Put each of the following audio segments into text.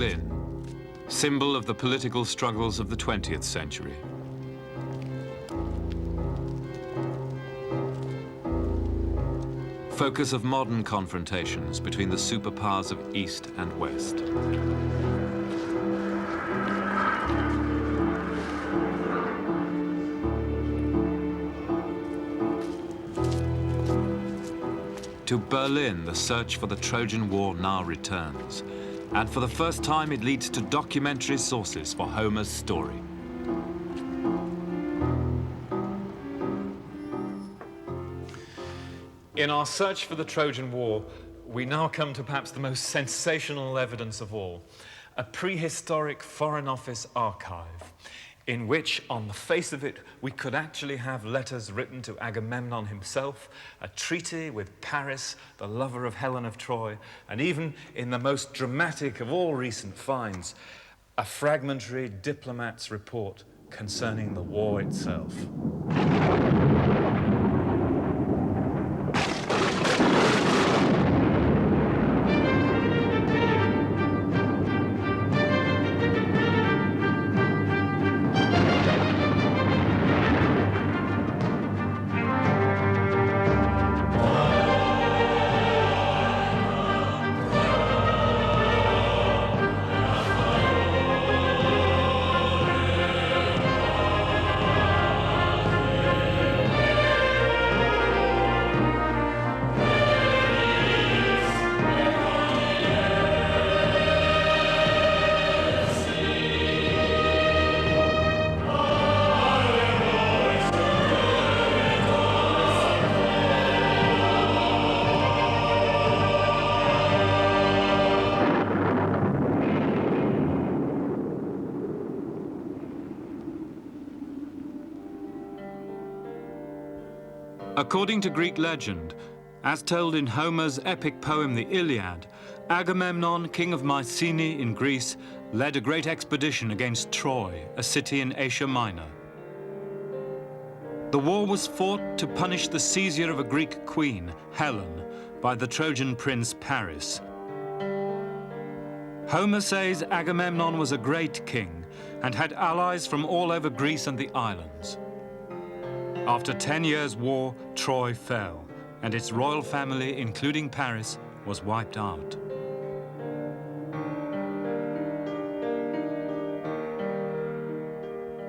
Berlin, symbol of the political struggles of the 20th century. Focus of modern confrontations between the superpowers of East and West. To Berlin, the search for the Trojan War now returns, and for the first time it leads to documentary sources for Homer's story. In our search for the Trojan War, we now come to perhaps the most sensational evidence of all, a prehistoric Foreign Office archive, in which, on the face of it, we could actually have letters written to Agamemnon himself, a treaty with Paris, the lover of Helen of Troy, and even, in the most dramatic of all recent finds, a fragmentary diplomat's report concerning the war itself. According to Greek legend, as told in Homer's epic poem, the Iliad, Agamemnon, king of Mycenae in Greece, led a great expedition against Troy, a city in Asia Minor. The war was fought to punish the seizure of a Greek queen, Helen, by the Trojan prince Paris. Homer says Agamemnon was a great king and had allies from all over Greece and the islands. After 10 years' war, Troy fell, and its royal family, including Paris, was wiped out.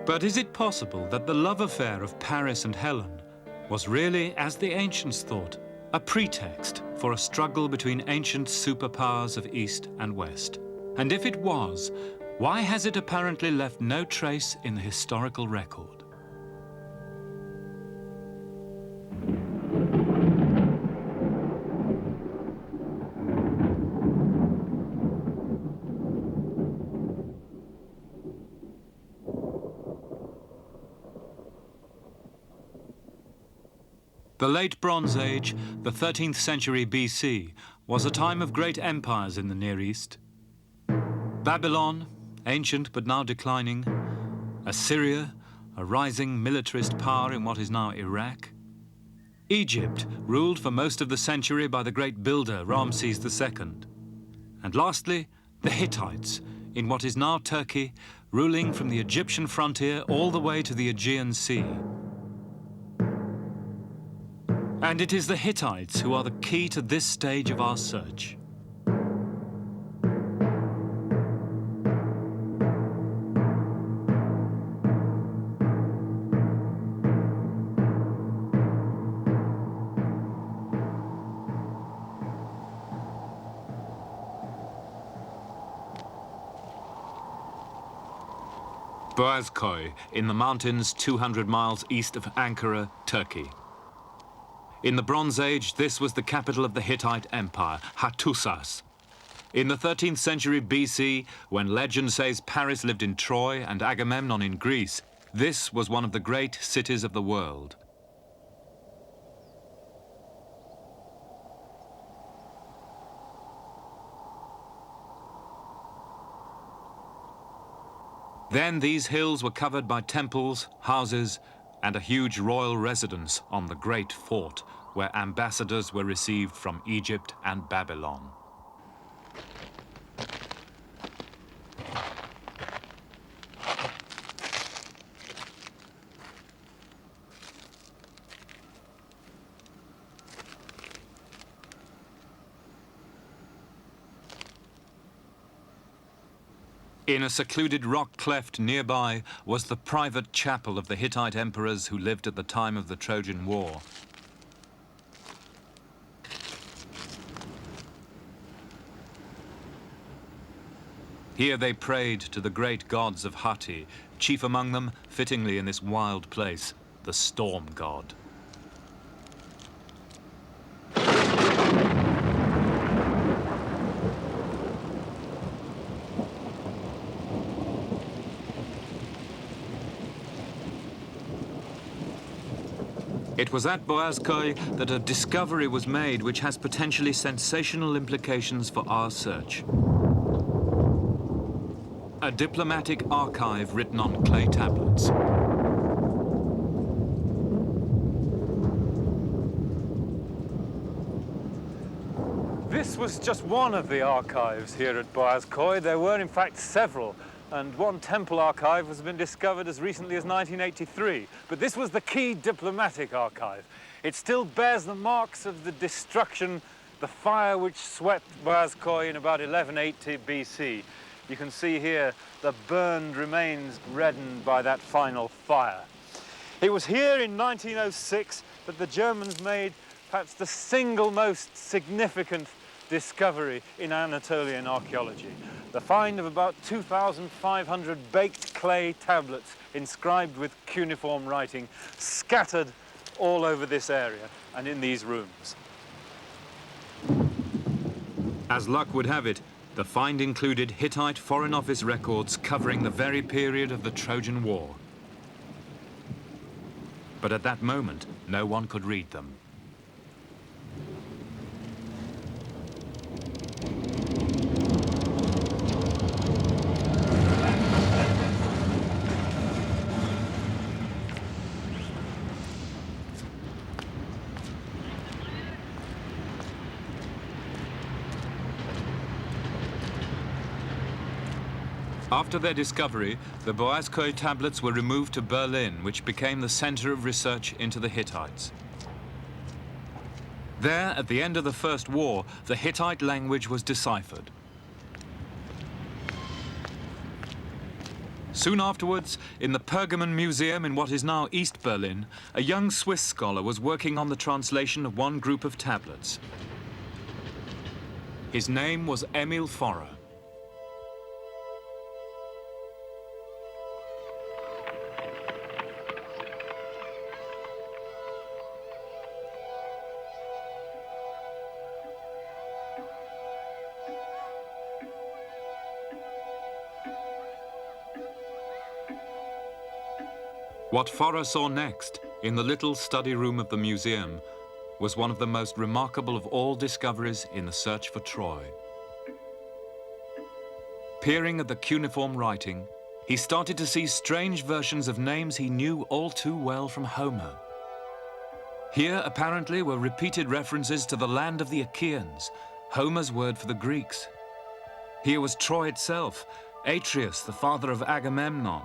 But is it possible that the love affair of Paris and Helen was really, as the ancients thought, a pretext for a struggle between ancient superpowers of East and West? And if it was, why has it apparently left no trace in the historical record? The late Bronze Age, the 13th century BC, was a time of great empires in the Near East. Babylon, ancient but now declining, Assyria, a rising militarist power in what is now Iraq, Egypt, ruled for most of the century by the great builder Ramses II, and lastly, the Hittites, in what is now Turkey, ruling from the Egyptian frontier all the way to the Aegean Sea. And it is the Hittites who are the key to this stage of our search. Boğazköy, in the mountains 200 miles east of Ankara, Turkey. In the Bronze Age, this was the capital of the Hittite Empire, Hattusas. In the 13th century BC, when legend says Paris lived in Troy and Agamemnon in Greece, this was one of the great cities of the world. Then these hills were covered by temples, houses, and a huge royal residence on the Great Fort, where ambassadors were received from Egypt and Babylon. In a secluded rock cleft nearby was the private chapel of the Hittite emperors who lived at the time of the Trojan War. Here they prayed to the great gods of Hatti, chief among them, fittingly in this wild place, the storm god. It was at Boğazköy that a discovery was made which has potentially sensational implications for our search. A diplomatic archive written on clay tablets. This was just one of the archives here at Boğazköy. There were in fact several, and one temple archive has been discovered as recently as 1983. But this was the key diplomatic archive. It still bears the marks of the destruction, the fire which swept Boğazköy in about 1180 BC. You can see here the burned remains reddened by that final fire. It was here in 1906 that the Germans made perhaps the single most significant discovery in Anatolian archaeology. The find of about 2,500 baked clay tablets inscribed with cuneiform writing scattered all over this area and in these rooms. As luck would have it, the find included Hittite Foreign Office records covering the very period of the Trojan War. But at that moment, no one could read them. After their discovery, the Boğazköy tablets were removed to Berlin, which became the center of research into the Hittites. There, at the end of the First War, the Hittite language was deciphered. Soon afterwards, in the Pergamon Museum in what is now East Berlin, a young Swiss scholar was working on the translation of one group of tablets. His name was Emil Forrer. What Forrer saw next, in the little study room of the museum, was one of the most remarkable of all discoveries in the search for Troy. Peering at the cuneiform writing, he started to see strange versions of names he knew all too well from Homer. Here, apparently, were repeated references to the land of the Aegeans, Homer's word for the Greeks. Here was Troy itself, Atreus, the father of Agamemnon.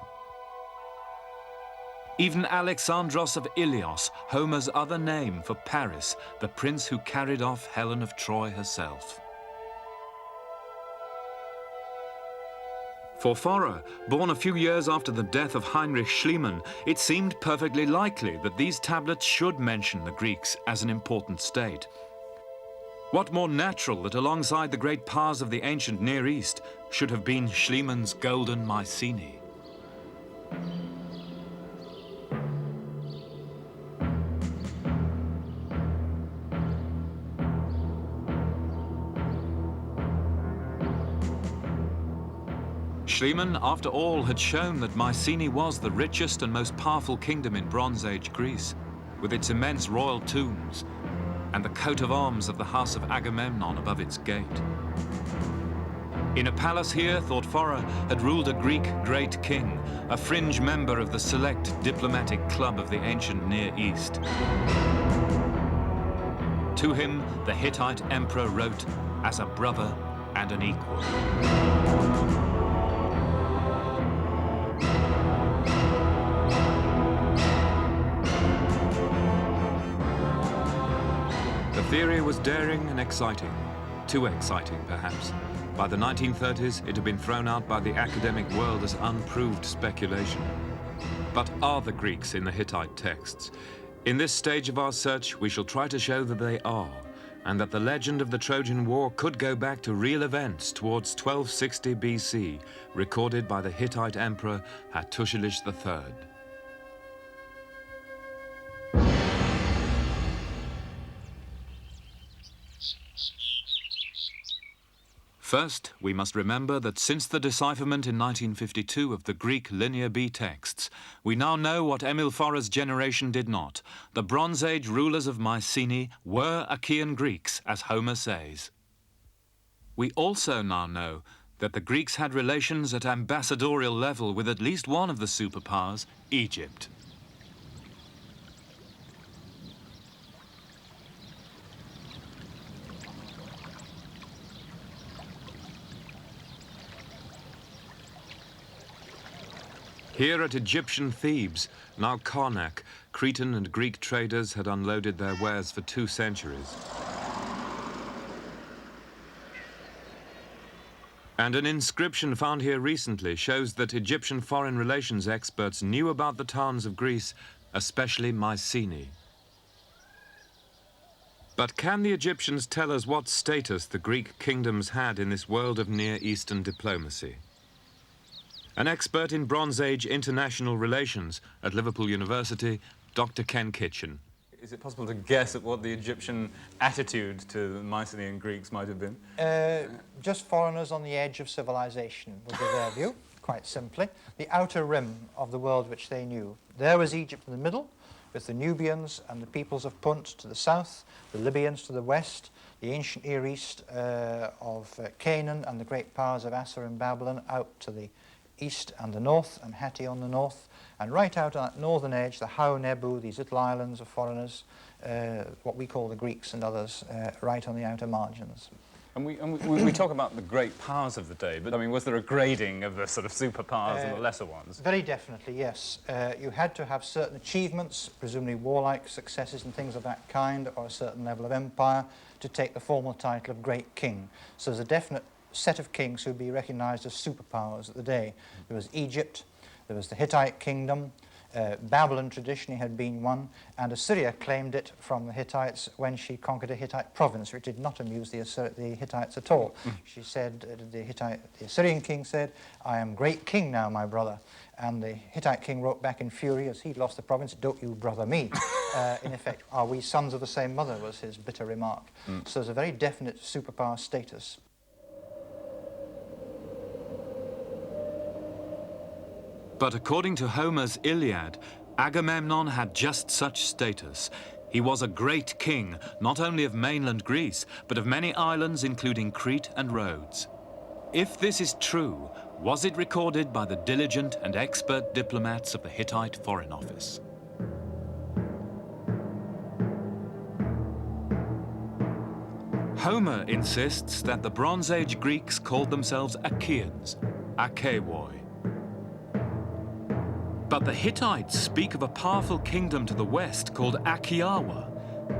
Even Alexandros of Ilios, Homer's other name for Paris, the prince who carried off Helen of Troy herself. For Forrer, born a few years after the death of Heinrich Schliemann, it seemed perfectly likely that these tablets should mention the Greeks as an important state. What more natural that alongside the great powers of the ancient Near East should have been Schliemann's golden Mycenae? Schliemann, after all, had shown that Mycenae was the richest and most powerful kingdom in Bronze Age Greece, with its immense royal tombs and the coat of arms of the house of Agamemnon above its gate. In a palace here, thought Forrer, had ruled a Greek great king, a fringe member of the select diplomatic club of the ancient Near East. To him, the Hittite emperor wrote as a brother and an equal. The theory was daring and exciting, too exciting perhaps. By the 1930s, it had been thrown out by the academic world as unproved speculation. But are the Greeks in the Hittite texts? In this stage of our search, we shall try to show that they are, and that the legend of the Trojan War could go back to real events towards 1260 BC, recorded by the Hittite Emperor Hattusilish III. First, we must remember that since the decipherment in 1952 of the Greek Linear B texts, we now know what Emil Forer's generation did not. The Bronze Age rulers of Mycenae were Achaean Greeks, as Homer says. We also now know that the Greeks had relations at ambassadorial level with at least one of the superpowers, Egypt. Here at Egyptian Thebes, now Karnak, Cretan and Greek traders had unloaded their wares for 2 centuries. And an inscription found here recently shows that Egyptian foreign relations experts knew about the towns of Greece, especially Mycenae. But can the Egyptians tell us what status the Greek kingdoms had in this world of Near Eastern diplomacy? An expert in Bronze Age international relations at Liverpool University, Dr. Ken Kitchen. Is it possible to guess at what the Egyptian attitude to the Mycenaean Greeks might have been? Just foreigners on the edge of civilization would be their view, quite simply. The outer rim of the world which they knew. There was Egypt in the middle, with the Nubians and the peoples of Punt to the south, the Libyans to the west, the ancient Near East of Canaan and the great powers of Assur and Babylon out to the east and the north, and Hatti on the north, and right out on that northern edge, the Hau Nebu, these little islands of foreigners, what we call the Greeks and others, right on the outer margins. And we talk about the great powers of the day, but I mean, was there a grading of the sort of superpowers and the lesser ones? Very definitely, yes. You had to have certain achievements, presumably warlike successes and things of that kind, or a certain level of empire, to take the formal title of Great King. So there's a definite set of kings who would be recognized as superpowers at the day. There was Egypt, there was the Hittite kingdom, Babylon traditionally had been one, and Assyria claimed it from the Hittites when she conquered a Hittite province, which did not amuse the Hittites at all. She said, the Assyrian king said, "I am great king now, my brother." And the Hittite king wrote back in fury as he'd lost the province, "Don't you brother me." In effect, "Are we sons of the same mother?" was his bitter remark. So there's a very definite superpower status. But according to Homer's Iliad, Agamemnon had just such status. He was a great king, not only of mainland Greece, but of many islands, including Crete and Rhodes. If this is true, was it recorded by the diligent and expert diplomats of the Hittite Foreign Office? Homer insists that the Bronze Age Greeks called themselves Achaeans, Achaewoi. But the Hittites speak of a powerful kingdom to the west called Achaeawa.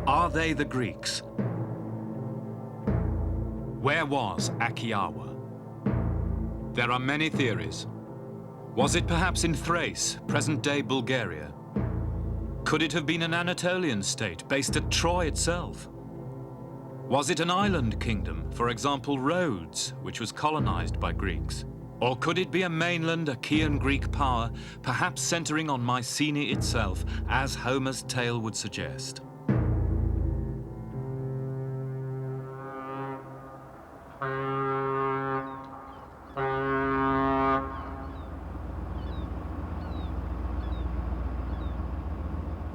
Are they the Greeks? Where was Achaeawa? There are many theories. Was it perhaps in Thrace, present-day Bulgaria? Could it have been an Anatolian state based at Troy itself? Was it an island kingdom, for example Rhodes, which was colonized by Greeks? Or could it be a mainland Achaean Greek power, perhaps centering on Mycenae itself, as Homer's tale would suggest?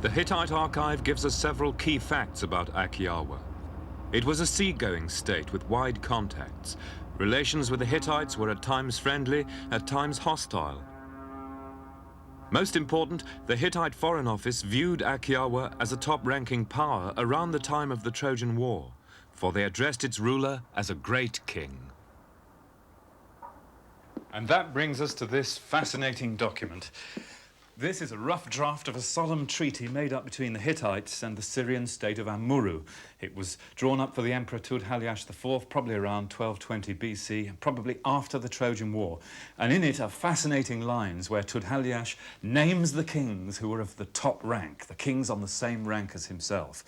The Hittite archive gives us several key facts about Achaeawa. It was a seagoing state with wide contacts. Relations with the Hittites were at times friendly, at times hostile. Most important, the Hittite Foreign Office viewed Achaeawa as a top-ranking power around the time of the Trojan War, for they addressed its ruler as a great king. And that brings us to this fascinating document. This is a rough draft of a solemn treaty made up between the Hittites and the Syrian state of Amurru. It was drawn up for the Emperor Tudhaliash IV, probably around 1220 BC, probably after the Trojan War. And in it are fascinating lines where Tudhaliash names the kings who were of the top rank, the kings on the same rank as himself.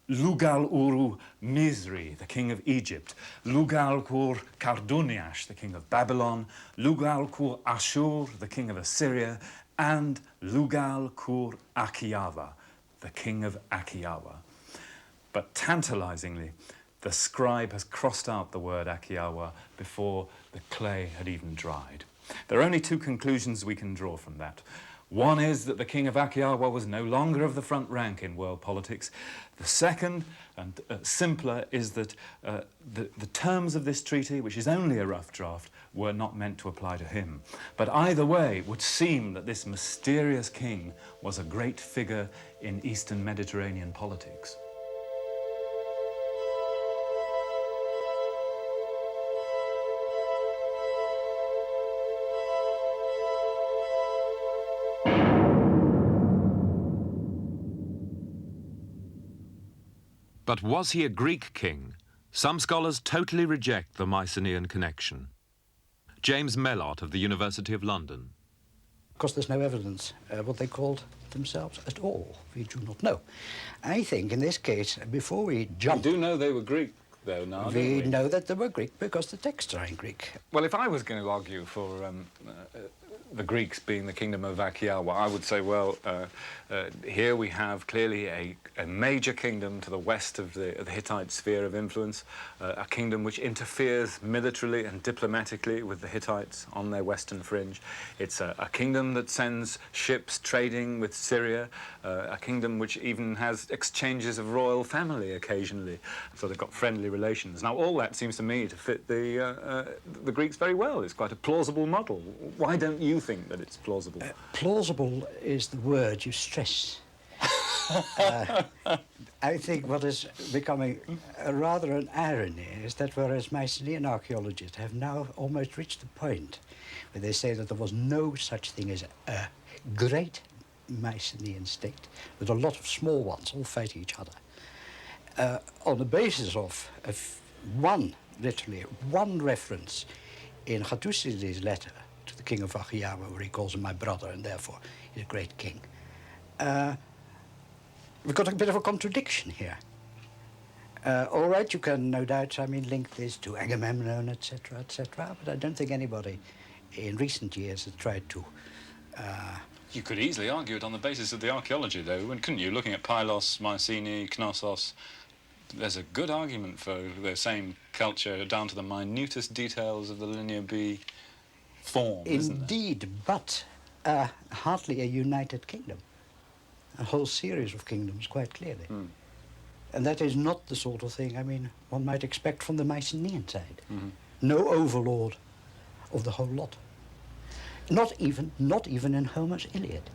Lugal-uru Misri, the king of Egypt, Lugal-kur Karduniash, the king of Babylon, Lugal-kur Ashur, the king of Assyria, and Lugal-kur Akiava, the king of Akiawa. But tantalizingly, the scribe has crossed out the word Akiawa before the clay had even dried. There are only two conclusions we can draw from that. One is that the king of Akiawa was no longer of the front rank in world politics. The second, and simpler, is that the terms of this treaty, which is only a rough draft, were not meant to apply to him. But either way, it would seem that this mysterious king was a great figure in Eastern Mediterranean politics. But was he a Greek king? Some scholars totally reject the Mycenaean connection. James Mellott of the University of London. Because there's no evidence what they called themselves at all. We do not know. I think in this case, before we jump... We do know they were Greek, though, now, we know that they were Greek because the texts are in Greek. Well, if I was going to argue for the Greeks being the kingdom of Akiawa, I would say, well, here we have clearly a major kingdom to the west of the Hittite sphere of influence, a kingdom which interferes militarily and diplomatically with the Hittites on their western fringe. It's a kingdom that sends ships trading with Syria, a kingdom which even has exchanges of royal family occasionally, so they've got friendly relations. Now, all that seems to me to fit the Greeks very well. It's quite a plausible model. Why don't you think that it's plausible? Plausible is the word you stress. I think what is becoming rather an irony is that whereas Mycenaean archaeologists have now almost reached the point where they say that there was no such thing as a great Mycenaean state, with a lot of small ones all fighting each other, on the basis of literally one reference in Hattusili's letter to the king of Akiawa, where he calls him my brother and therefore he's a great king. We've got a bit of a contradiction here. All right, you can no doubt, link this to Agamemnon, etc., but I don't think anybody in recent years has tried to... You could easily argue it on the basis of the archaeology, though, couldn't you? Looking at Pylos, Mycenae, Knossos, there's a good argument for the same culture down to the minutest details of the Linear B form, isn't there? Indeed, but hardly a united kingdom. A whole series of kingdoms, quite clearly. Mm. And that is not the sort of thing, one might expect from the Mycenaean side. Mm-hmm. No overlord of the whole lot. Not even in Homer's Iliad.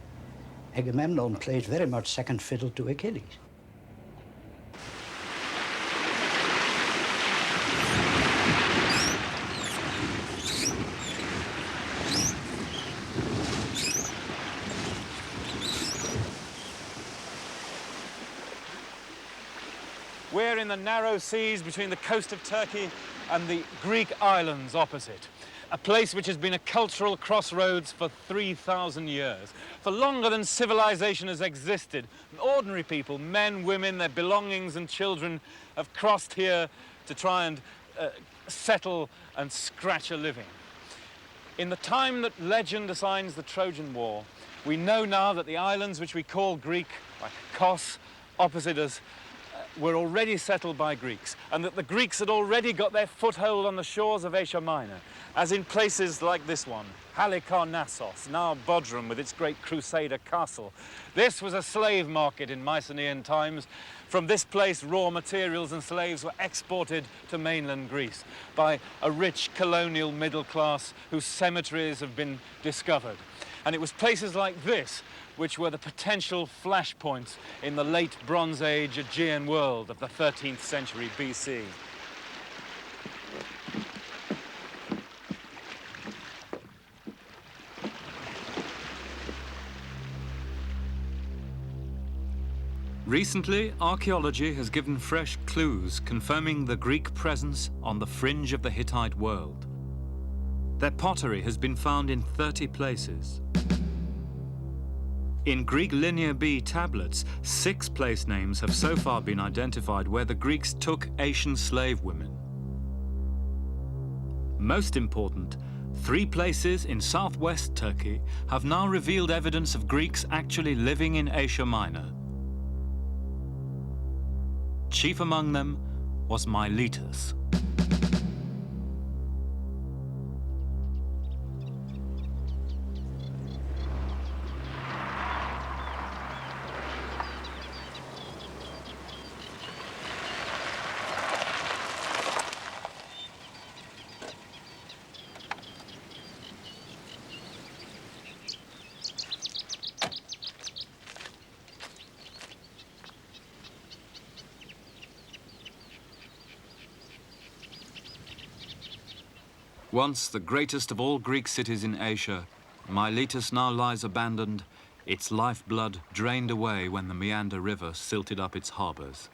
Agamemnon played very much second fiddle to Achilles. We're in the narrow seas between the coast of Turkey and the Greek islands opposite. A place which has been a cultural crossroads for 3,000 years. For longer than civilization has existed, ordinary people, men, women, their belongings and children have crossed here to try and settle and scratch a living. In the time that legend assigns the Trojan War, we know now that the islands which we call Greek, like Kos, opposite us, were already settled by Greeks, and that the Greeks had already got their foothold on the shores of Asia Minor, as in places like this one, Halikarnassos, now Bodrum with its great crusader castle. This was a slave market in Mycenaean times. From this place, raw materials and slaves were exported to mainland Greece by a rich colonial middle class whose cemeteries have been discovered. And it was places like this which were the potential flashpoints in the late Bronze Age Aegean world of the 13th century BC. Recently, archaeology has given fresh clues confirming the Greek presence on the fringe of the Hittite world. Their pottery has been found in 30 places. In Greek Linear B tablets, 6 place names have so far been identified where the Greeks took Asian slave women. Most important, 3 places in southwest Turkey have now revealed evidence of Greeks actually living in Asia Minor. Chief among them was Miletus. Once the greatest of all Greek cities in Asia, Miletus now lies abandoned, its lifeblood drained away when the Meander River silted up its harbors.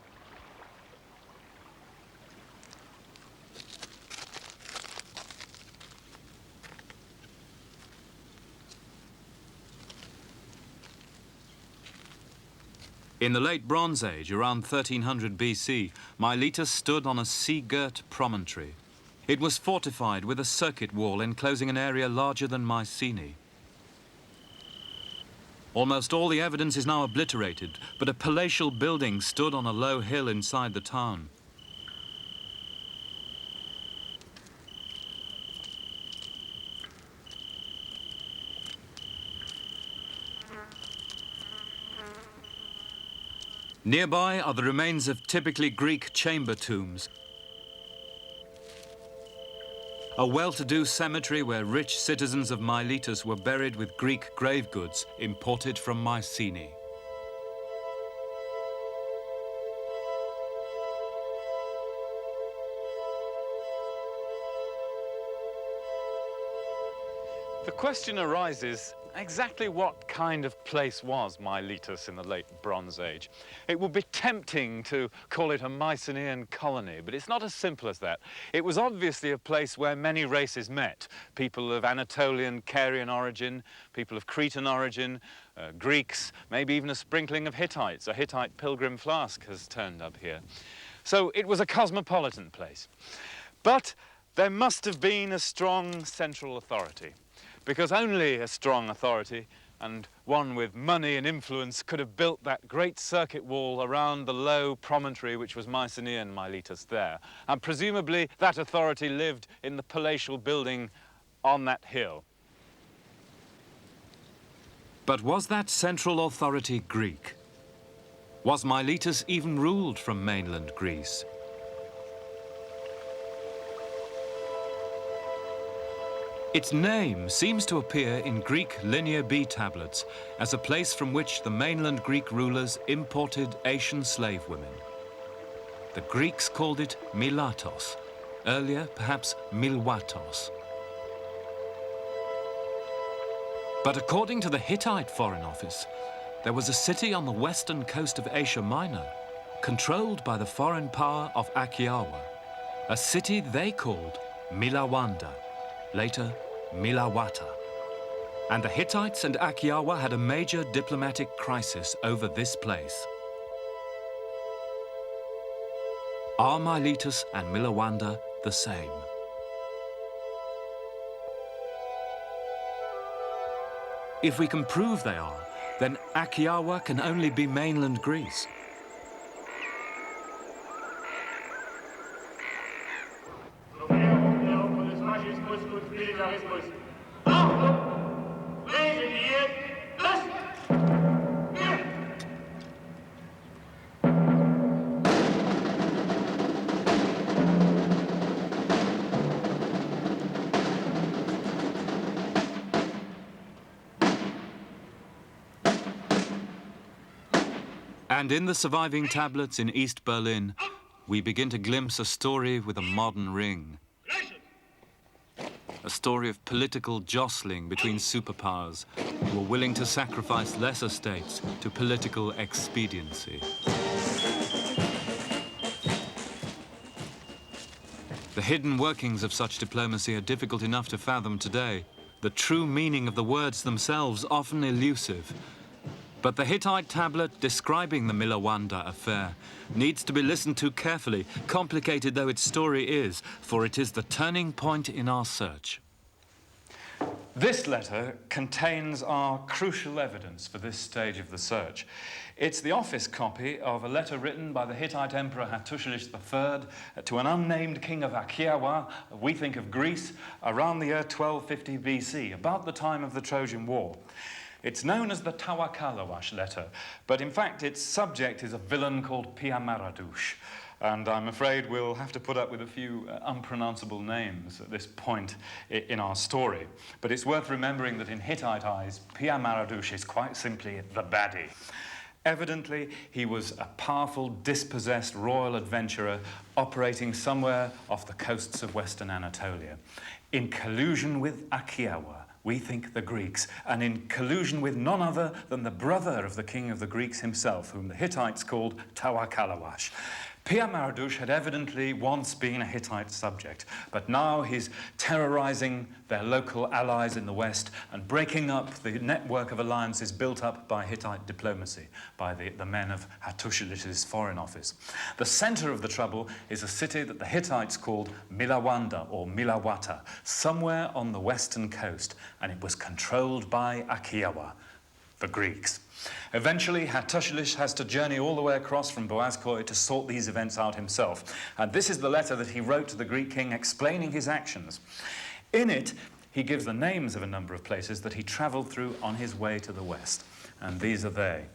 In the late Bronze Age, around 1300 BC, Miletus stood on a sea-girt promontory. It was fortified with a circuit wall enclosing an area larger than Mycenae. Almost all the evidence is now obliterated, but a palatial building stood on a low hill inside the town. Nearby are the remains of typically Greek chamber tombs. A well-to-do cemetery where rich citizens of Miletus were buried with Greek grave goods imported from Mycenae. The question arises, exactly what kind of place was Miletus in the late Bronze Age? It would be tempting to call it a Mycenaean colony, but it's not as simple as that. It was obviously a place where many races met. People of Anatolian, Carian origin, people of Cretan origin, Greeks, maybe even a sprinkling of Hittites. A Hittite pilgrim flask has turned up here. So it was a cosmopolitan place. But there must have been a strong central authority, because only a strong authority, and one with money and influence, could have built that great circuit wall around the low promontory which was Mycenaean Miletus there. And presumably that authority lived in the palatial building on that hill. But was that central authority Greek? Was Miletus even ruled from mainland Greece? Its name seems to appear in Greek Linear B tablets as a place from which the mainland Greek rulers imported Asian slave women. The Greeks called it Milatos, earlier perhaps Milwatos. But according to the Hittite Foreign Office, there was a city on the western coast of Asia Minor, controlled by the foreign power of Aegean, a city they called Milawanda, later Milawata. And the Hittites and Aegean had a major diplomatic crisis over this place. Are Miletus and Milawanda the same? If we can prove they are, then Aegean can only be mainland Greece. And in the surviving tablets in East Berlin, we begin to glimpse a story with a modern ring. a story of political jostling between superpowers who were willing to sacrifice lesser states to political expediency. The hidden workings of such diplomacy are difficult enough to fathom today, the true meaning of the words themselves often elusive. But the Hittite tablet describing the Milawanda affair needs to be listened to carefully, complicated though its story is, for it is the turning point in our search. This letter contains our crucial evidence for this stage of the search. It's the office copy of a letter written by the Hittite Emperor Hattusili III to an unnamed king of Achaeawa, we think of Greece, around the year 1250 BC, about the time of the Trojan War. It's known as the Tawakalawash letter, but in fact its subject is a villain called Piamaradush. And I'm afraid we'll have to put up with a few unpronounceable names at this point in our story. But it's worth remembering that in Hittite eyes, Piamaradush is quite simply the baddie. Evidently, he was a powerful, dispossessed royal adventurer operating somewhere off the coasts of Western Anatolia, in collusion with Achaeawa, we think the Greeks, and in collusion with none other than the brother of the king of the Greeks himself, whom the Hittites called Tawakalawash. Piamaradush had evidently once been a Hittite subject, but now he's terrorizing their local allies in the west and breaking up the network of alliances built up by Hittite diplomacy, by the men of Hattusili's foreign office. The center of the trouble is a city that the Hittites called Milawanda or Milawata, somewhere on the western coast, and it was controlled by Achaeawa, the Greeks. Eventually, Hattusili has to journey all the way across from Boğazköy to sort these events out himself. And this is the letter that he wrote to the Greek king explaining his actions. In it, he gives the names of a number of places that he traveled through on his way to the west. And these are they.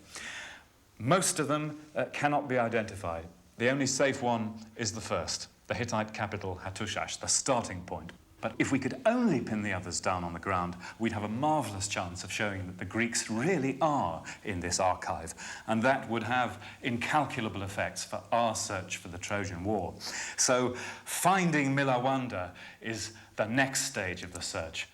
Most of them cannot be identified. The only safe one is the first, the Hittite capital Hattushash, the starting point. But if we could only pin the others down on the ground, we'd have a marvellous chance of showing that the Greeks really are in this archive, and that would have incalculable effects for our search for the Trojan War. So finding Milawanda is the next stage of the search.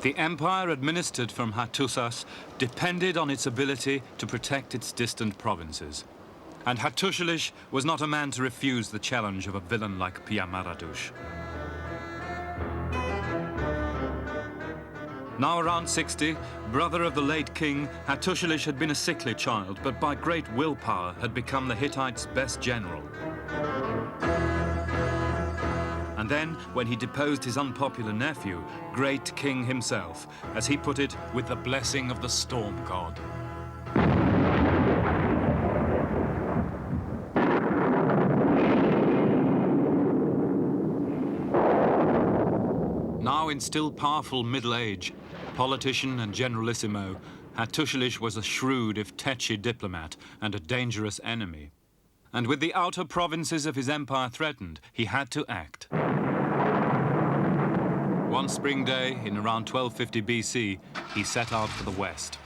The empire administered from Hattusas depended on its ability to protect its distant provinces. And Hattusili was not a man to refuse the challenge of a villain like Piamaradush. Now around 60, brother of the late king, Hattusili had been a sickly child, but by great willpower had become the Hittites' best general. And then, when he deposed his unpopular nephew, great king himself, as he put it, with the blessing of the storm god. Now in still powerful middle age, politician and generalissimo, Hattusili was a shrewd if tetchy diplomat and a dangerous enemy. And with the outer provinces of his empire threatened, he had to act. One spring day, in around 1250 BC, he set out for the west.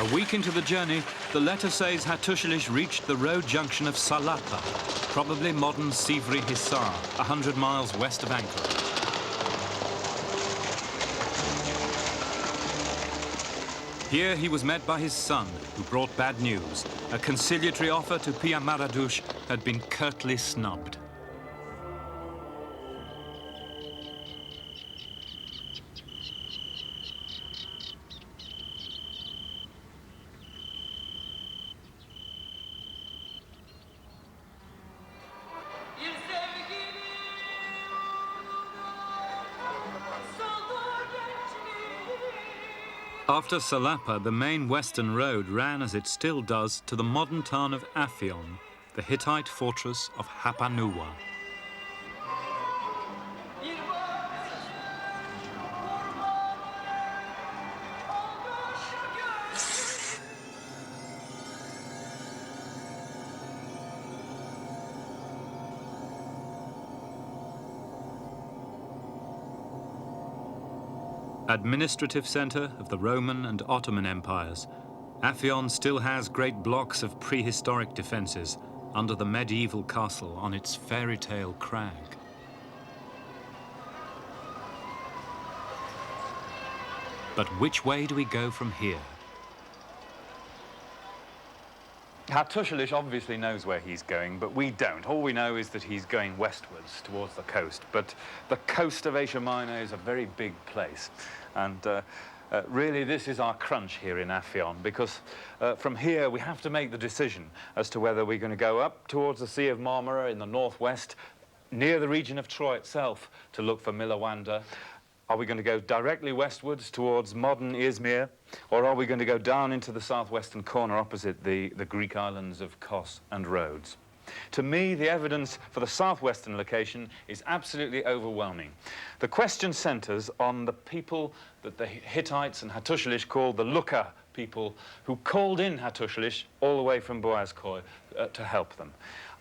A week into the journey, the letter says Hattusili reached the road junction of Salata, probably modern Sivri Hisar, 100 miles west of Ankara. Here he was met by his son, who brought bad news. A conciliatory offer to Piamaradush had been curtly snubbed. After Salapa, the main western road ran, as it still does, to the modern town of Aphion, the Hittite fortress of Hapanuwa. Administrative centre of the Roman and Ottoman empires, Aphion still has great blocks of prehistoric defences under the medieval castle on its fairy tale crag. But which way do we go from here? Hattusilish obviously knows where he's going, but we don't. All we know is that he's going westwards towards the coast. But the coast of Asia Minor is a very big place. And really, this is our crunch here in Aphion, because from here we have to make the decision as to whether we're going to go up towards the Sea of Marmara in the northwest, near the region of Troy itself, to look for Milawanda. Are we going to go directly westwards towards modern Izmir, or are we going to go down into the southwestern corner opposite the Greek islands of Kos and Rhodes? To me, the evidence for the southwestern location is absolutely overwhelming. The question centres on the people that the Hittites and Hattusilish called the Luka people, who called in Hattusilish all the way from Boğazköy to help them.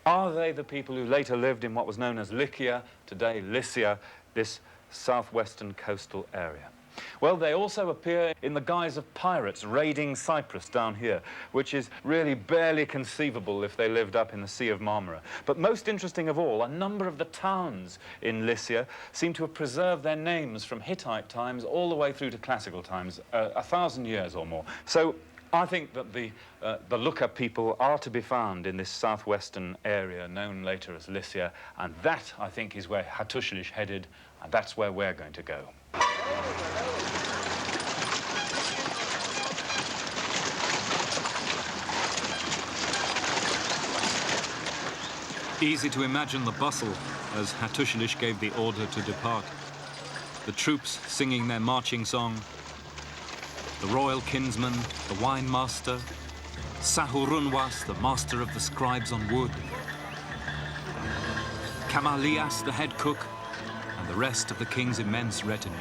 Are they the people who later lived in what was known as Lycia, today Lycia, this southwestern coastal area? Well, they also appear in the guise of pirates raiding Cyprus down here, which is really barely conceivable if they lived up in the Sea of Marmara. But most interesting of all, a number of the towns in Lycia seem to have preserved their names from Hittite times all the way through to classical times, 1,000 years or more. So I think that the Luka people are to be found in this southwestern area known later as Lycia, and that, I think, is where Hattusilish headed, and that's where we're going to go. Easy to imagine the bustle as Hattusilish gave the order to depart. The troops singing their marching song, the royal kinsman, the wine master, Sahurunwas, the master of the scribes on wood, Kamalias, the head cook, and the rest of the king's immense retinue.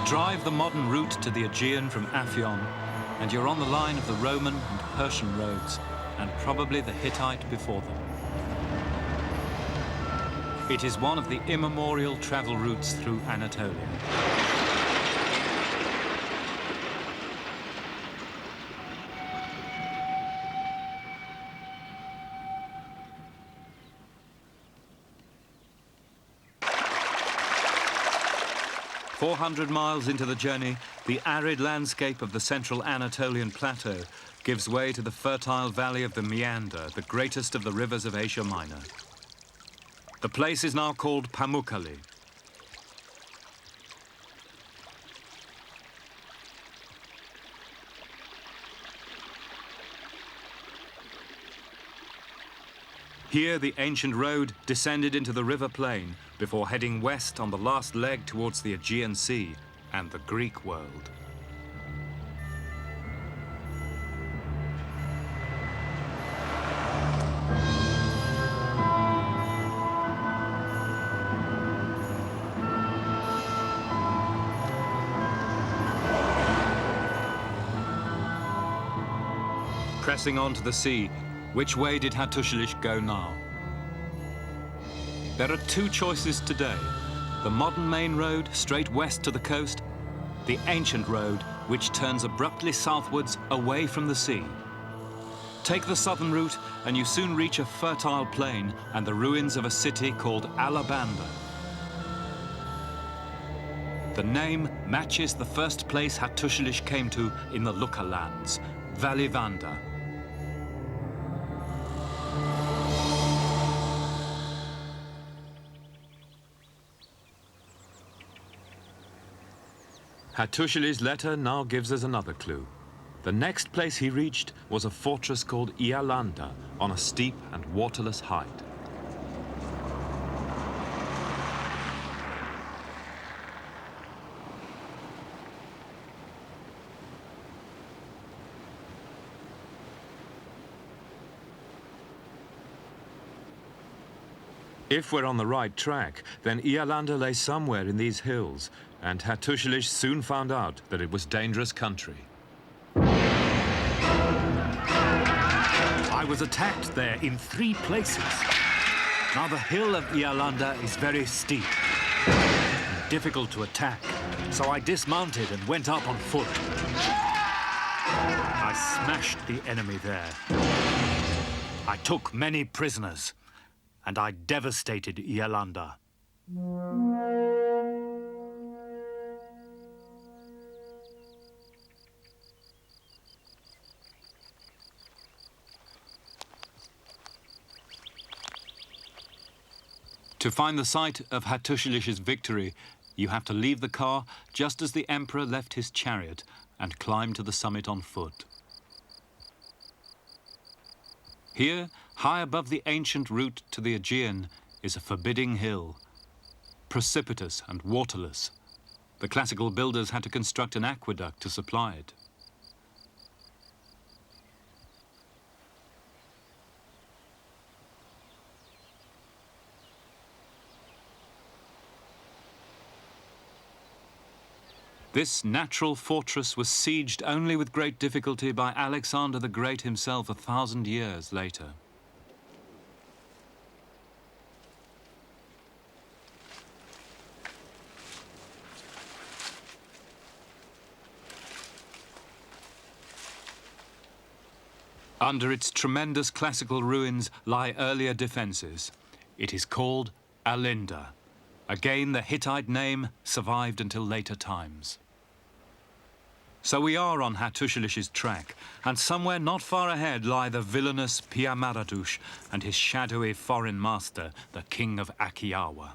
Drive the modern route to the Aegean from Aphion, and you're on the line of the Roman and Persian roads, and probably the Hittite before them. It is one of the immemorial travel routes through Anatolia. 400 miles into the journey, the arid landscape of the central Anatolian plateau gives way to the fertile valley of the Meander, the greatest of the rivers of Asia Minor. The place is now called Pamukkale. Here, the ancient road descended into the river plain before heading west on the last leg towards the Aegean Sea and the Greek world. Pressing on to the sea, which way did Hattusilish go now? There are two choices today: the modern main road straight west to the coast, the ancient road which turns abruptly southwards away from the sea. Take the southern route and you soon reach a fertile plain and the ruins of a city called Alabanda. The name matches the first place Hattusilish came to in the Luka lands, Valivanda. Hattusili's letter now gives us another clue. The next place he reached was a fortress called Ialanda on a steep and waterless height. If we're on the right track, then Ialanda lay somewhere in these hills, and Hattusili soon found out that it was dangerous country. I was attacked there in 3 places. Now the hill of Ialanda is very steep and difficult to attack, so I dismounted and went up on foot. I smashed the enemy there. I took many prisoners, and I devastated Ialanda. To find the site of Hattusili's victory, you have to leave the car just as the emperor left his chariot and climb to the summit on foot. Here, high above the ancient route to the Aegean, is a forbidding hill, precipitous and waterless. The classical builders had to construct an aqueduct to supply it. This natural fortress was sieged only with great difficulty by Alexander the Great himself 1,000 years later. Under its tremendous classical ruins lie earlier defenses. It is called Alinda. Again, the Hittite name survived until later times. So we are on Hattusili's track, and somewhere not far ahead lie the villainous Pia-Maradush and his shadowy foreign master, the king of Akiawa.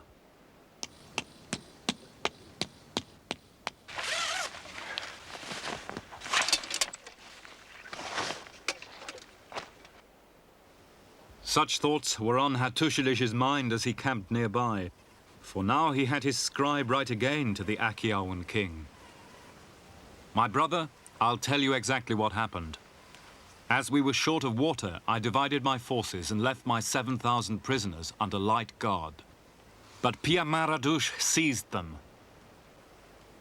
Such thoughts were on Hattusili's mind as he camped nearby, for now he had his scribe write again to the Akiawan king. My brother, I'll tell you exactly what happened. As we were short of water, I divided my forces and left my 7,000 prisoners under light guard. But Pia-Maradush seized them.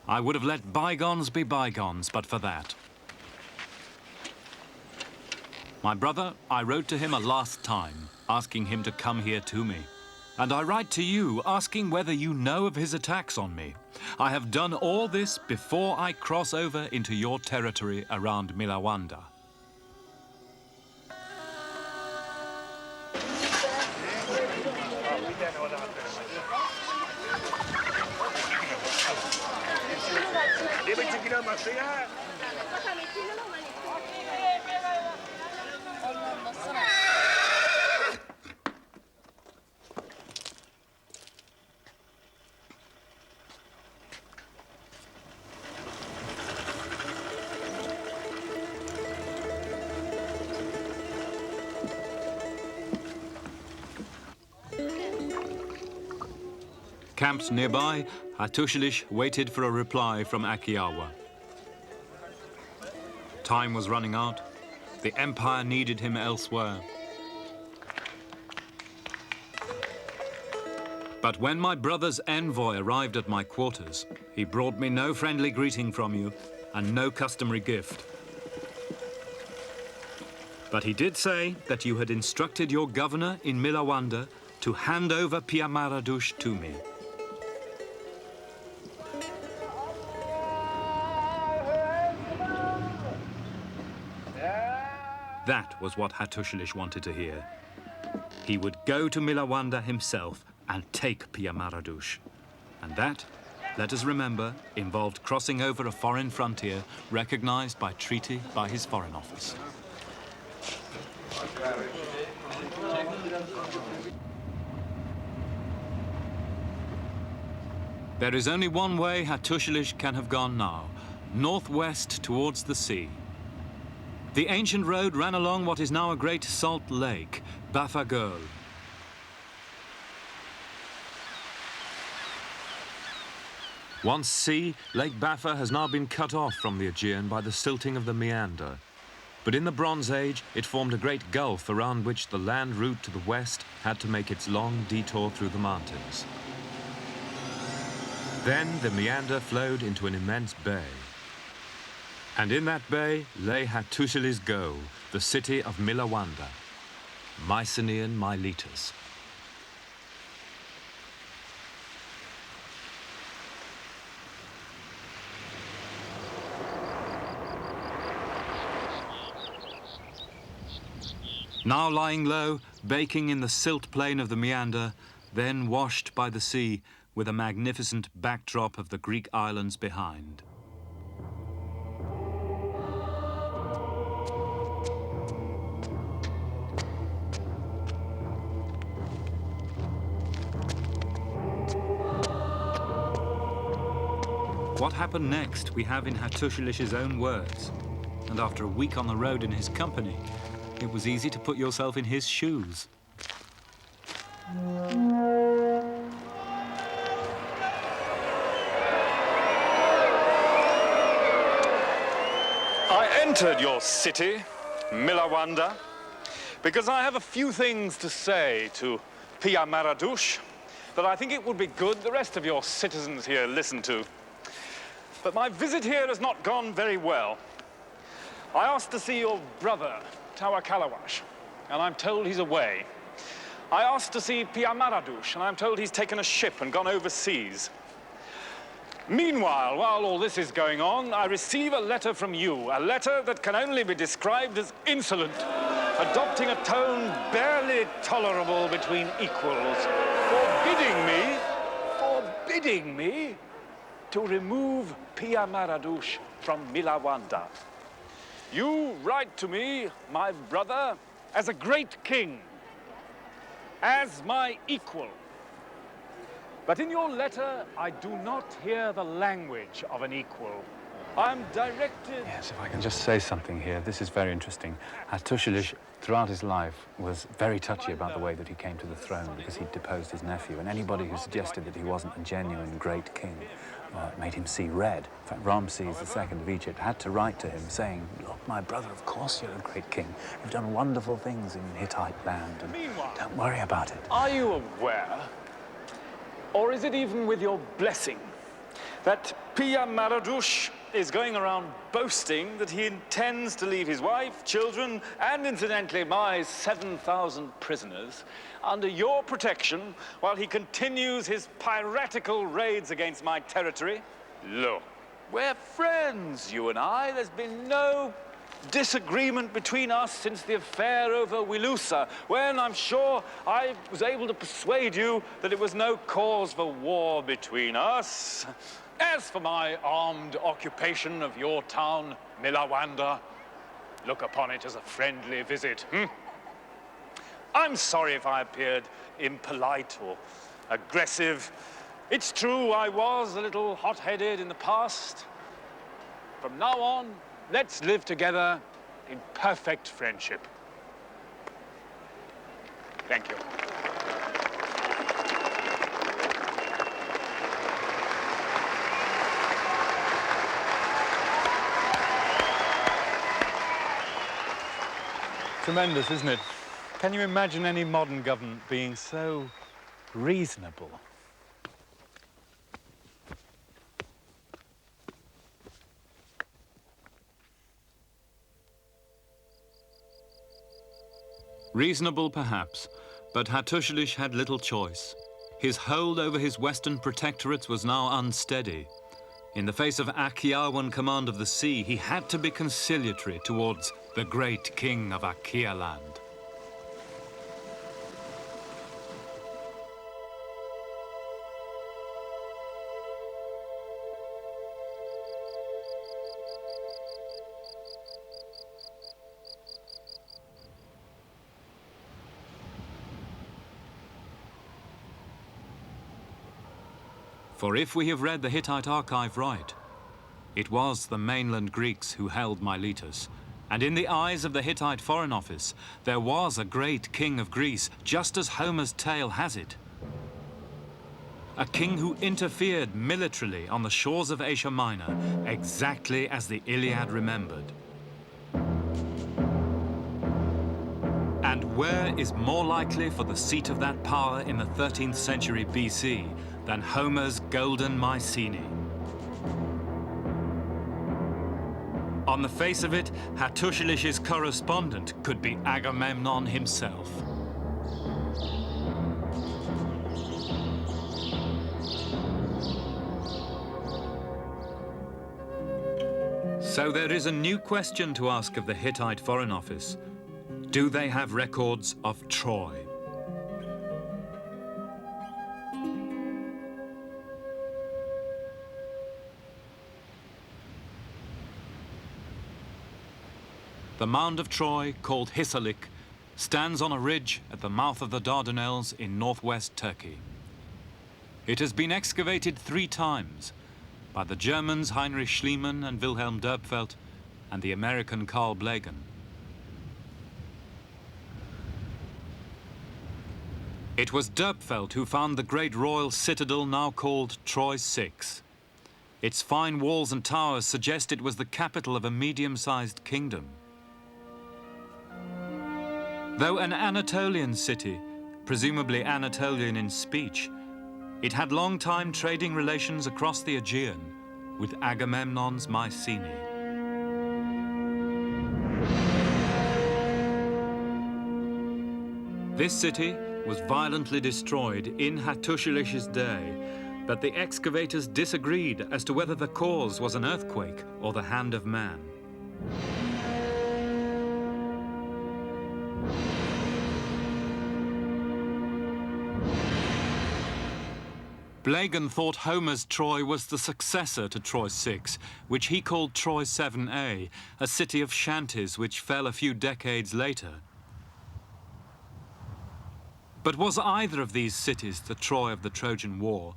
I would have let bygones be bygones, but for that. My brother, I wrote to him a last time, asking him to come here to me. And I write to you, asking whether you know of his attacks on me. I have done all this before I cross over into your territory around Milawanda. Camped nearby, Hattusili waited for a reply from Akiawa. Time was running out. The empire needed him elsewhere. But when my brother's envoy arrived at my quarters, he brought me no friendly greeting from you and no customary gift. But he did say that you had instructed your governor in Milawanda to hand over Pia-Maradush to me. That was what Hattusili wanted to hear. He would go to Milawanda himself and take Pia-Maradush. And that, let us remember, involved crossing over a foreign frontier recognized by treaty by his foreign office. There is only one way Hattusilish can have gone now, northwest towards the sea. The ancient road ran along what is now a great salt lake, Bafagöl. Once sea, Lake Baffa has now been cut off from the Aegean by the silting of the meander. But in the Bronze Age, it formed a great gulf around which the land route to the west had to make its long detour through the mountains. Then the meander flowed into an immense bay. And in that bay lay Hattusili's goal, the city of Milawanda, Mycenaean Miletus. Now lying low, baking in the silt plain of the meander, then washed by the sea with a magnificent backdrop of the Greek islands behind. What happened next we have in Hattusilish's own words, and after a week on the road in his company, it was easy to put yourself in his shoes. I entered your city, Milawanda, because I have a few things to say to Pia Maradush that I think it would be good the rest of your citizens here listen to. But my visit here has not gone very well. I asked to see your brother, Tawa Kalawash, and I'm told he's away. I asked to see Pia Maradush, and I'm told he's taken a ship and gone overseas. Meanwhile, while all this is going on, I receive a letter from you, a letter that can only be described as insolent, adopting a tone barely tolerable between equals, forbidding me to remove Pia Maradush from Milawanda. You write to me, my brother, as a great king, as my equal. But in your letter, I do not hear the language of an equal. I'm directed... Yes, if I can just say something here, this is very interesting. Hattusilish, throughout his life, was very touchy about the way that he came to the throne because he'd deposed his nephew, and anybody who suggested that he wasn't a genuine great king made him see red. In fact, Ramses II of Egypt had to write to him saying, look, my brother, of course you're a great king. You've done wonderful things in Hittite land, and don't worry about it. Are you aware, or is it even with your blessing, that Pia Maradush is going around boasting that he intends to leave his wife, children, and incidentally my 7,000 prisoners under your protection while he continues his piratical raids against my territory? Look, we're friends, you and I. There's been no disagreement between us since the affair over Wilusa, when I'm sure I was able to persuade you that it was no cause for war between us. As for my armed occupation of your town, Milawanda, look upon it as a friendly visit. I'm sorry if I appeared impolite or aggressive. It's true I was a little hot-headed in the past. From now on, let's live together in perfect friendship. Thank you. Tremendous, isn't it? Can you imagine any modern government being so reasonable? Reasonable, perhaps, but Hattusilish had little choice. His hold over his western protectorates was now unsteady. In the face of Achaeawan command of the sea, he had to be conciliatory towards the great king of Achaea land. For if we have read the Hittite archive right, it was the mainland Greeks who held Miletus, and in the eyes of the Hittite Foreign Office, there was a great king of Greece, just as Homer's tale has it. A king who interfered militarily on the shores of Asia Minor, exactly as the Iliad remembered. And where is more likely for the seat of that power in the 13th century BC than Homer's golden Mycenae? On the face of it, Hattusili's correspondent could be Agamemnon himself. So there is a new question to ask of the Hittite Foreign Office. Do they have records of Troy? The mound of Troy, called Hisarlik, stands on a ridge at the mouth of the Dardanelles in northwest Turkey. It has been excavated 3 times by the Germans Heinrich Schliemann and Wilhelm Dörpfeld and the American Carl Blegen. It was Dörpfeld who found the great royal citadel now called Troy 6. Its fine walls and towers suggest it was the capital of a medium-sized kingdom. Though an Anatolian city, presumably Anatolian in speech, it had long-time trading relations across the Aegean with Agamemnon's Mycenae. This city was violently destroyed in Hattusili's day, but the excavators disagreed as to whether the cause was an earthquake or the hand of man. Blegen thought Homer's Troy was the successor to Troy 6, which he called Troy 7a, a city of shanties which fell a few decades later. But was either of these cities the Troy of the Trojan War?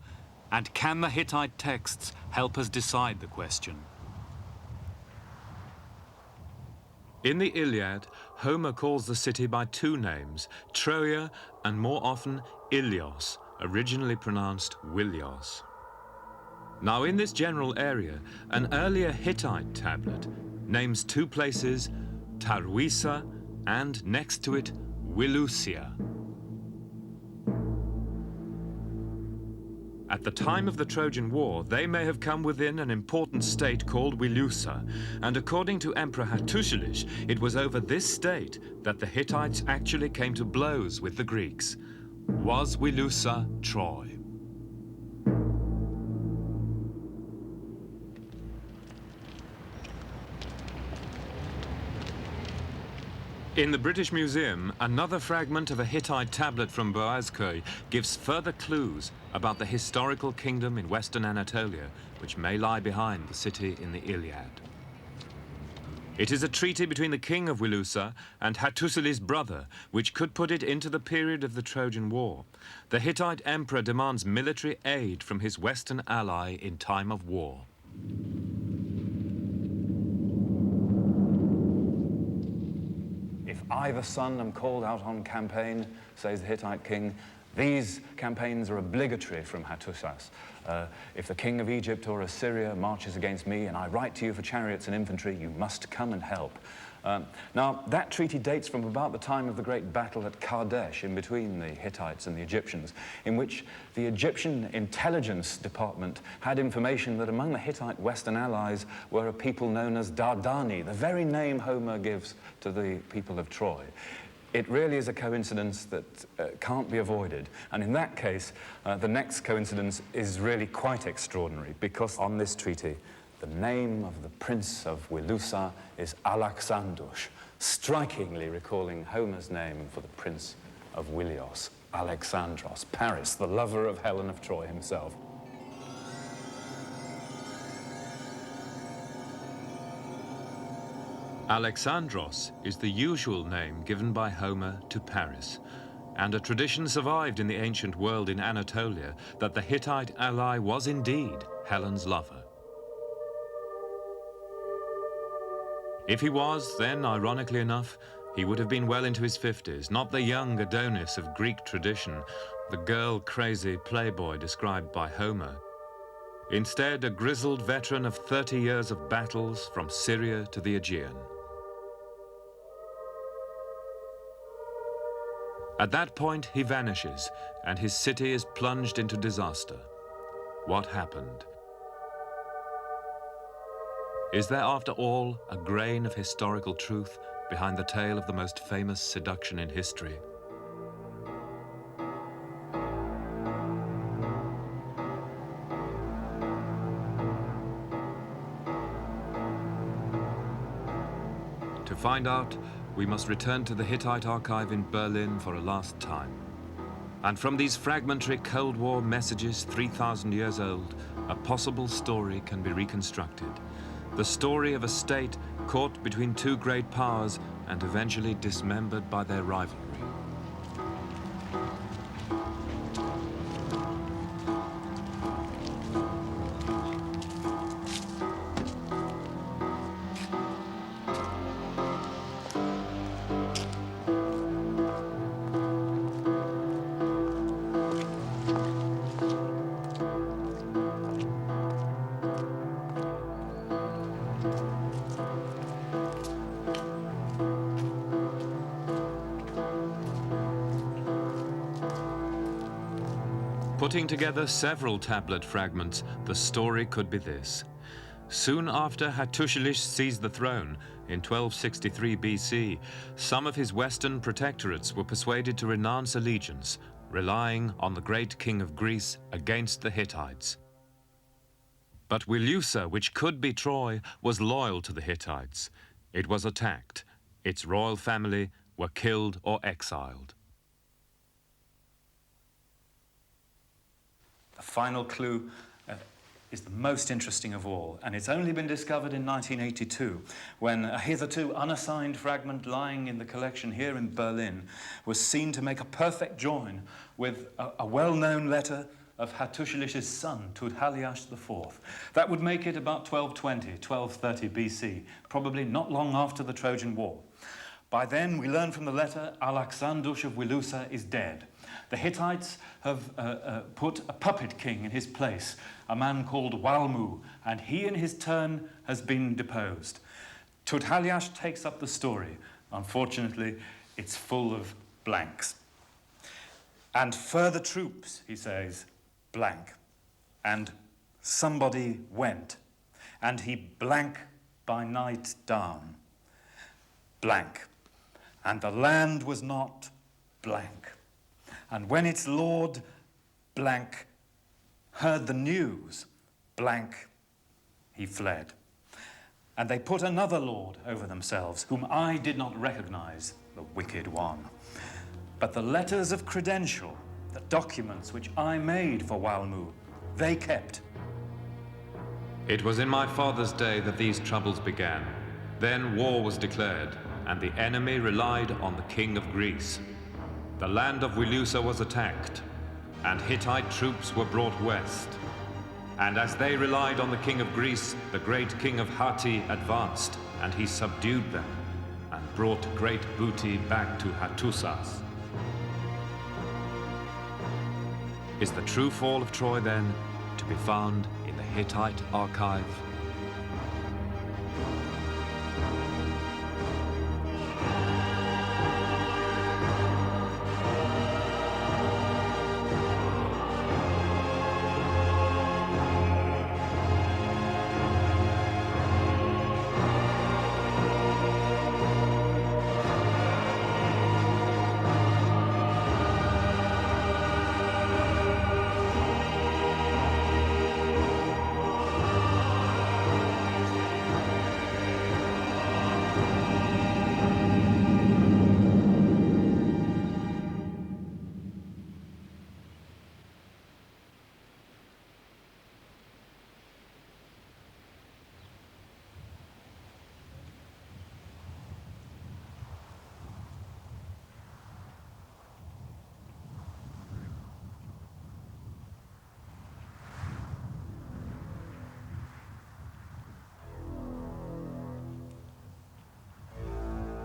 And can the Hittite texts help us decide the question? In the Iliad, Homer calls the city by 2 names, Troia and more often Ilios, originally pronounced Wilios. Now in this general area, an earlier Hittite tablet names 2 places, Tarwisa and next to it, Wilusia. At the time of the Trojan War, they may have come within an important state called Wilusa, and according to Emperor Hattusilis, it was over this state that the Hittites actually came to blows with the Greeks. Was Wilusa Troy? In the British Museum, another fragment of a Hittite tablet from Boğazköy gives further clues about the historical kingdom in western Anatolia, which may lie behind the city in the Iliad. It is a treaty between the king of Wilusa and Hattusili's brother, which could put it into the period of the Trojan War. The Hittite emperor demands military aid from his western ally in time of war. If I, the son, am called out on campaign, says the Hittite king, these campaigns are obligatory from Hattusas. If the king of Egypt or Assyria marches against me and I write to you for chariots and infantry, you must come and help. Now, that treaty dates from about the time of the great battle at Kadesh in between the Hittites and the Egyptians, in which the Egyptian intelligence department had information that among the Hittite western allies were a people known as Dardani, the very name Homer gives to the people of Troy. It really is a coincidence that can't be avoided. And in that case, the next coincidence is really quite extraordinary, because on this treaty, the name of the prince of Wilusa is Alexandros, strikingly recalling Homer's name for the prince of Wilios, Alexandros, Paris, the lover of Helen of Troy himself. Alexandros is the usual name given by Homer to Paris. and a tradition survived in the ancient world in Anatolia that the Hittite ally was indeed Helen's lover. If he was, then, ironically enough, he would have been well into his 50s, not the young Adonis of Greek tradition, the girl-crazy playboy described by Homer. Instead, a grizzled veteran of 30 years of battles from Syria to the Aegean. At that point, he vanishes, and his city is plunged into disaster. What happened? Is there, after all, a grain of historical truth behind the tale of the most famous seduction in history? To find out, we must return to the Hittite archive in Berlin for a last time. And from these fragmentary Cold War messages 3,000 years old, a possible story can be reconstructed. The story of a state caught between two great powers and eventually dismembered by their rivalry. Putting together several tablet fragments, the story could be this. Soon after Hattusilish seized the throne, in 1263 BC, some of his western protectorates were persuaded to renounce allegiance, relying on the great king of Greece against the Hittites. But Wilusa, which could be Troy, was loyal to the Hittites. It was attacked. Its royal family were killed or exiled. The final clue is the most interesting of all, and it's only been discovered in 1982, when a hitherto unassigned fragment lying in the collection here in Berlin was seen to make a perfect join with a well-known letter of Hattusilish's son, Tudhaliash IV. That would make it about 1220, 1230 BC, probably not long after the Trojan War. By then, we learn from the letter, Alexandrush of Wilusa is dead. The Hittites have put a puppet king in his place, a man called Walmu, and he in his turn has been deposed. Tudhaliash takes up the story. Unfortunately, it's full of blanks. And further troops, he says, blank. And somebody went, and he blank by night down, blank. And the land was not blank. And when its lord, blank, heard the news, blank, he fled. And they put another lord over themselves, whom I did not recognize, the wicked one. But the letters of credential, the documents which I made for Walmu, they kept. It was in my father's day that these troubles began. Then war was declared, and the enemy relied on the king of Greece. The land of Wilusa was attacked, and Hittite troops were brought west. And as they relied on the king of Greece, the great king of Hatti advanced, and he subdued them, and brought great booty back to Hattusas. Is the true fall of Troy, then, to be found in the Hittite archive?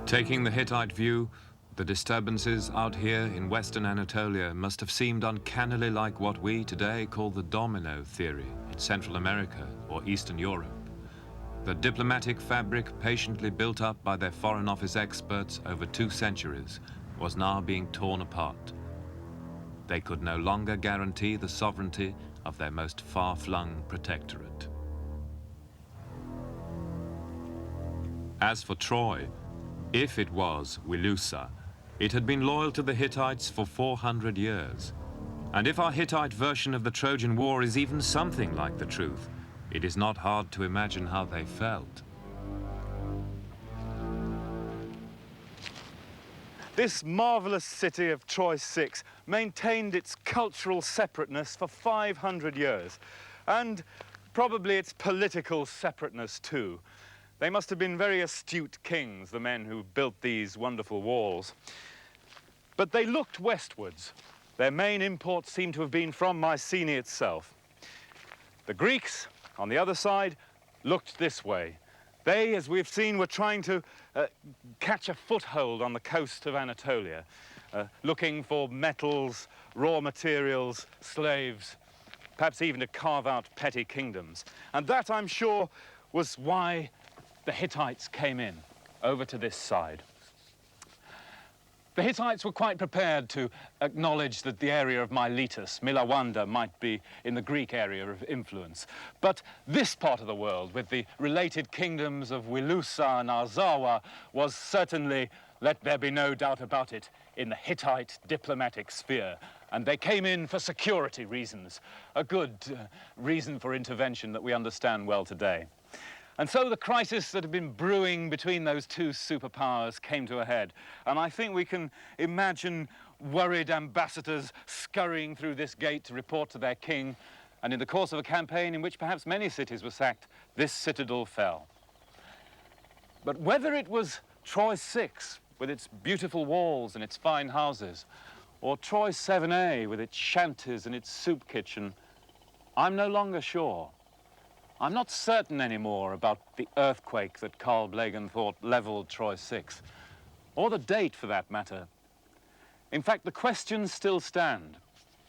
Taking the Hittite view, the disturbances out here in Western Anatolia must have seemed uncannily like what we today call the domino theory in Central America or Eastern Europe. The diplomatic fabric patiently built up by their Foreign Office experts over 2 centuries was now being torn apart. They could no longer guarantee the sovereignty of their most far-flung protectorate. As for Troy, if it was Wilusa, it had been loyal to the Hittites for 400 years. And if our Hittite version of the Trojan War is even something like the truth, it is not hard to imagine how they felt. This marvelous city of Troy 6 maintained its cultural separateness for 500 years, and probably its political separateness too. They must have been very astute kings, the men who built these wonderful walls. But they looked westwards. Their main imports seem to have been from Mycenae itself. The Greeks, on the other side, looked this way. They, as we've seen, were trying to catch a foothold on the coast of Anatolia, looking for metals, raw materials, slaves, perhaps even to carve out petty kingdoms. And that, I'm sure, was why the Hittites came in, over to this side. The Hittites were quite prepared to acknowledge that the area of Miletus, Milawanda, might be in the Greek area of influence. But this part of the world, with the related kingdoms of Wilusa and Arzawa, was certainly, let there be no doubt about it, in the Hittite diplomatic sphere. And they came in for security reasons, a good reason for intervention that we understand well today. And so the crisis that had been brewing between those 2 superpowers came to a head. And I think we can imagine worried ambassadors scurrying through this gate to report to their king. And in the course of a campaign in which perhaps many cities were sacked, this citadel fell. But whether it was Troy 6, with its beautiful walls and its fine houses, or Troy 7A, with its shanties and its soup kitchen, I'm no longer sure. I'm not certain anymore about the earthquake that Carl Blegen thought leveled Troy 6, or the date for that matter. In fact, the questions still stand.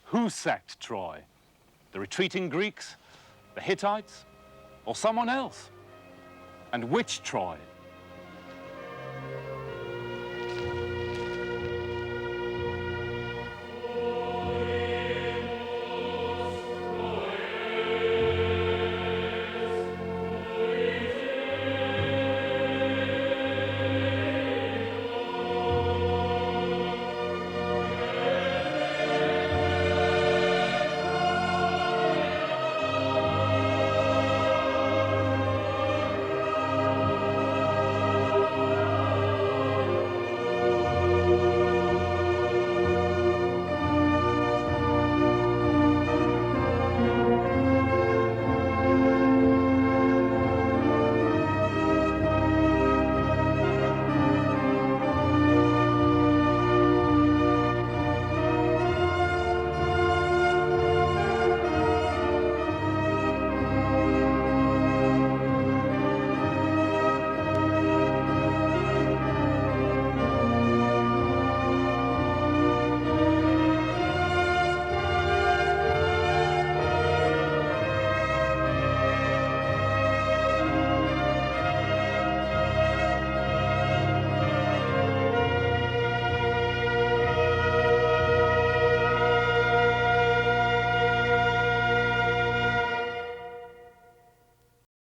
Who sacked Troy? The retreating Greeks, the Hittites, or someone else? And which Troy?